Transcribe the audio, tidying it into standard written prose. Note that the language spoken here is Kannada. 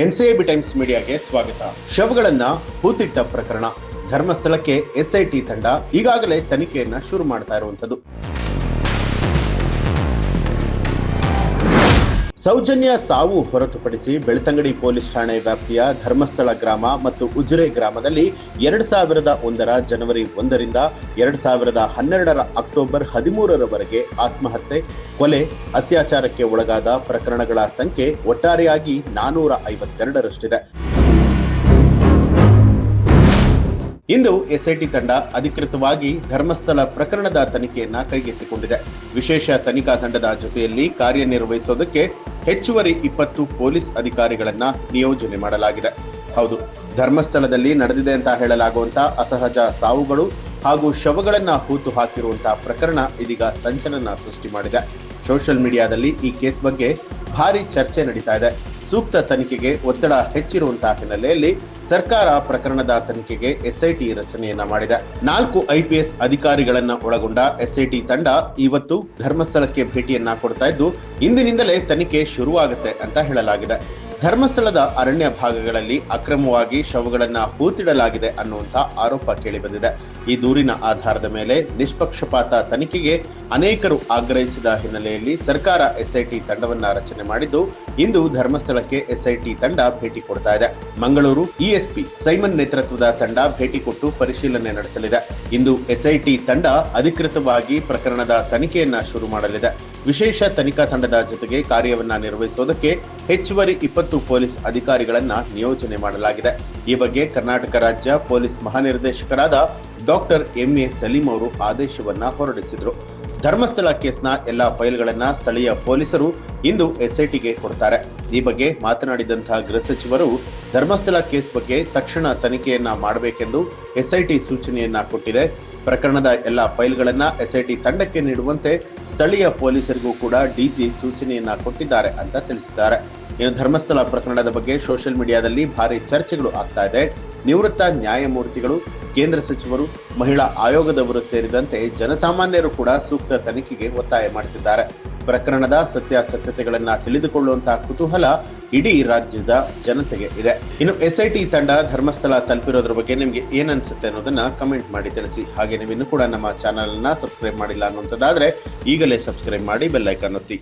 ಎನ್ಸಿಐಬಿ ಟೈಮ್ಸ್ ಮೀಡಿಯಾಗೆ ಸ್ವಾಗತ. ಶವಗಳನ್ನ ಹೂತಿಟ್ಟ ಪ್ರಕರಣ, ಧರ್ಮಸ್ಥಳಕ್ಕೆ ಎಸ್ಐಟಿ ತಂಡ ಈಗಾಗಲೇ ತನಿಖೆಯನ್ನ ಶುರು ಮಾಡ್ತಾ ಇರುವಂತದ್ದು. ಸೌಜನ್ಯ ಸಾವು ಹೊರತುಪಡಿಸಿ ಬೆಳ್ತಂಗಡಿ ಪೊಲೀಸ್ ಠಾಣೆ ವ್ಯಾಪ್ತಿಯ ಧರ್ಮಸ್ಥಳ ಗ್ರಾಮ ಮತ್ತು ಉಜಿರೆ ಗ್ರಾಮದಲ್ಲಿ 2001ರ ಜನವರಿ 1ರಿಂದ 2012ರ ಅಕ್ಟೋಬರ್ 13ರವರೆಗೆ ಆತ್ಮಹತ್ಯೆ, ಕೊಲೆ, ಅತ್ಯಾಚಾರಕ್ಕೆ ಒಳಗಾದ ಪ್ರಕರಣಗಳ ಸಂಖ್ಯೆ ಒಟ್ಟಾರೆಯಾಗಿ 452ರಷ್ಟಿದೆ. ಇಂದು ಎಸ್ಐಟಿ ತಂಡ ಅಧಿಕೃತವಾಗಿ ಧರ್ಮಸ್ಥಳ ಪ್ರಕರಣದ ತನಿಖೆಯನ್ನ ಕೈಗೆತ್ತಿಕೊಂಡಿದೆ. ವಿಶೇಷ ತನಿಖಾ ತಂಡದ ಜೊತೆಯಲ್ಲಿ ಕಾರ್ಯನಿರ್ವಹಿಸೋದಕ್ಕೆ ಹೆಚ್ಚುವರಿ 20 ಪೊಲೀಸ್ ಅಧಿಕಾರಿಗಳನ್ನ ನಿಯೋಜನೆ ಮಾಡಲಾಗಿದೆ. ಹೌದು, ಧರ್ಮಸ್ಥಳದಲ್ಲಿ ನಡೆದಿದೆ ಅಂತ ಹೇಳಲಾಗುವಂತಹ ಅಸಹಜ ಸಾವುಗಳು ಹಾಗೂ ಶವಗಳನ್ನ ಹೂತು ಹಾಕಿರುವಂತಹ ಪ್ರಕರಣ ಇದೀಗ ಸಂಚಲನ ಸೃಷ್ಟಿ ಮಾಡಿದೆ. ಸೋಷಿಯಲ್ ಮೀಡಿಯಾದಲ್ಲಿ ಈ ಕೇಸ್ ಬಗ್ಗೆ ಭಾರಿ ಚರ್ಚೆ ನಡೀತಾ ಇದೆ. ಸೂಕ್ತ ತನಿಖೆಗೆ ಒತ್ತಡ ಹೆಚ್ಚಿರುವಂತಹ ಹಿನ್ನೆಲೆಯಲ್ಲಿ ಸರ್ಕಾರ ಪ್ರಕರಣದ ತನಿಖೆಗೆ ಎಸ್ಐಟಿ ರಚನೆಯನ್ನ ಮಾಡಿದೆ. 4 IPS ಅಧಿಕಾರಿಗಳನ್ನ ಒಳಗೊಂಡ ಎಸ್ಐಟಿ ತಂಡ ಇವತ್ತು ಧರ್ಮಸ್ಥಳಕ್ಕೆ ಭೇಟಿಯನ್ನ ಕೊಡ್ತಾ ಇದ್ದು, ಇಂದಿನಿಂದಲೇ ತನಿಖೆ ಶುರುವಾಗುತ್ತೆ ಅಂತ ಹೇಳಲಾಗಿದೆ. ಧರ್ಮಸ್ಥಳದ ಅರಣ್ಯ ಭಾಗಗಳಲ್ಲಿ ಅಕ್ರಮವಾಗಿ ಶವಗಳನ್ನ ಹೂತಿಡಲಾಗಿದೆ ಅನ್ನುವಂಥ ಆರೋಪ ಕೇಳಿಬಂದಿದೆ. ಈ ದೂರಿನ ಆಧಾರದ ಮೇಲೆ ನಿಷ್ಪಕ್ಷಪಾತ ತನಿಖೆಗೆ ಅನೇಕರು ಆಗ್ರಹಿಸಿದ ಹಿನ್ನೆಲೆಯಲ್ಲಿ ಸರ್ಕಾರ ಎಸ್ಐಟಿ ತಂಡವನ್ನ ರಚನೆ ಮಾಡಿದ್ದು, ಇಂದು ಧರ್ಮಸ್ಥಳಕ್ಕೆ ಎಸ್ಐಟಿ ತಂಡ ಭೇಟಿ ಕೊಡ್ತಾ ಇದೆ. ಮಂಗಳೂರು ESP ಸೈಮನ್ ನೇತೃತ್ವದ ತಂಡ ಭೇಟಿ ಕೊಟ್ಟು ಪರಿಶೀಲನೆ ನಡೆಸಲಿದೆ. ಇಂದು ಎಸ್ಐಟಿ ತಂಡ ಅಧಿಕೃತವಾಗಿ ಪ್ರಕರಣದ ತನಿಖೆಯನ್ನ ಶುರು ಮಾಡಲಿದೆ. ವಿಶೇಷ ತನಿಖಾ ತಂಡದ ಜೊತೆಗೆ ಕಾರ್ಯವನ್ನ ನಿರ್ವಹಿಸೋದಕ್ಕೆ ಹೆಚ್ಚುವರಿ 20 ಪೊಲೀಸ್ ಅಧಿಕಾರಿಗಳನ್ನ ನಿಯೋಜನೆ ಮಾಡಲಾಗಿದೆ. ಈ ಬಗ್ಗೆ ಕರ್ನಾಟಕ ರಾಜ್ಯ ಪೊಲೀಸ್ ಮಹಾನಿರ್ದೇಶಕರಾದ ಡಾಕ್ಟರ್ MA ಸಲೀಂ ಅವರು ಆದೇಶವನ್ನ ಹೊರಡಿಸಿದ್ರು. ಧರ್ಮಸ್ಥಳ ಕೇಸ್ನ ಎಲ್ಲಾ ಫೈಲ್ಗಳನ್ನ ಸ್ಥಳೀಯ ಪೊಲೀಸರು ಇಂದು ಎಸ್ಐಟಿಗೆ ಕೊಡ್ತಾರೆ. ಈ ಬಗ್ಗೆ ಮಾತನಾಡಿದಂತಹ ಗೃಹ ಸಚಿವರು ಧರ್ಮಸ್ಥಳ ಕೇಸ್ ಬಗ್ಗೆ ತಕ್ಷಣ ತನಿಖೆಯನ್ನ ಮಾಡಬೇಕೆಂದು ಎಸ್ಐಟಿ ಸೂಚನೆಯನ್ನ ಕೊಟ್ಟಿದೆ. ಪ್ರಕರಣದ ಎಲ್ಲಾ ಫೈಲ್ಗಳನ್ನ ಎಸ್ಐಟಿ ತಂಡಕ್ಕೆ ನೀಡುವಂತೆ ಸ್ಥಳೀಯ ಪೊಲೀಸರಿಗೂ ಕೂಡ DG ಸೂಚನೆಯನ್ನ ಕೊಟ್ಟಿದ್ದಾರೆ ಅಂತ ತಿಳಿಸಿದ್ದಾರೆ. ಇನ್ನು ಧರ್ಮಸ್ಥಳ ಪ್ರಕರಣದ ಬಗ್ಗೆ ಸೋಷಿಯಲ್ ಮೀಡಿಯಾದಲ್ಲಿ ಭಾರಿ ಚರ್ಚೆಗಳು ಆಗ್ತಾ ಇದೆ. ನಿವೃತ್ತ ನ್ಯಾಯಮೂರ್ತಿಗಳು, ಕೇಂದ್ರ ಸಚಿವರು, ಮಹಿಳಾ ಆಯೋಗದವರು ಸೇರಿದಂತೆ ಜನಸಾಮಾನ್ಯರು ಕೂಡ ಸೂಕ್ತ ತನಿಖೆಗೆ ಒತ್ತಾಯ ಮಾಡುತ್ತಿದ್ದಾರೆ. ಪ್ರಕರಣದ ಸತ್ಯಾಸತ್ಯತೆಗಳನ್ನ ತಿಳಿದುಕೊಳ್ಳುವಂತಹ ಕುತೂಹಲ ಇಡೀ ರಾಜ್ಯದ ಜನತೆಗೆ ಇದೆ. ಇನ್ನು ಎಸ್ಐಟಿ ತಂಡ ಧರ್ಮಸ್ಥಳ ತಲುಪಿರೋದ್ರ ಬಗ್ಗೆ ನಿಮ್ಗೆ ಏನ್ ಅನ್ಸುತ್ತೆ ಅನ್ನೋದನ್ನ ಕಮೆಂಟ್ ಮಾಡಿ ತಿಳಿಸಿ. ಹಾಗೆ ನೀವು ಇನ್ನೂ ಕೂಡ ನಮ್ಮ ಚಾನೆಲ್ ಅನ್ನ ಸಬ್ಸ್ಕ್ರೈಬ್ ಮಾಡಿಲ್ಲ ಅನ್ನುವಂಥದ್ದಾದ್ರೆ ಈಗಲೇ ಸಬ್ಸ್ಕ್ರೈಬ್ ಮಾಡಿ, ಬೆಲ್ ಐಕಾನ್ ಒತ್ತಿ.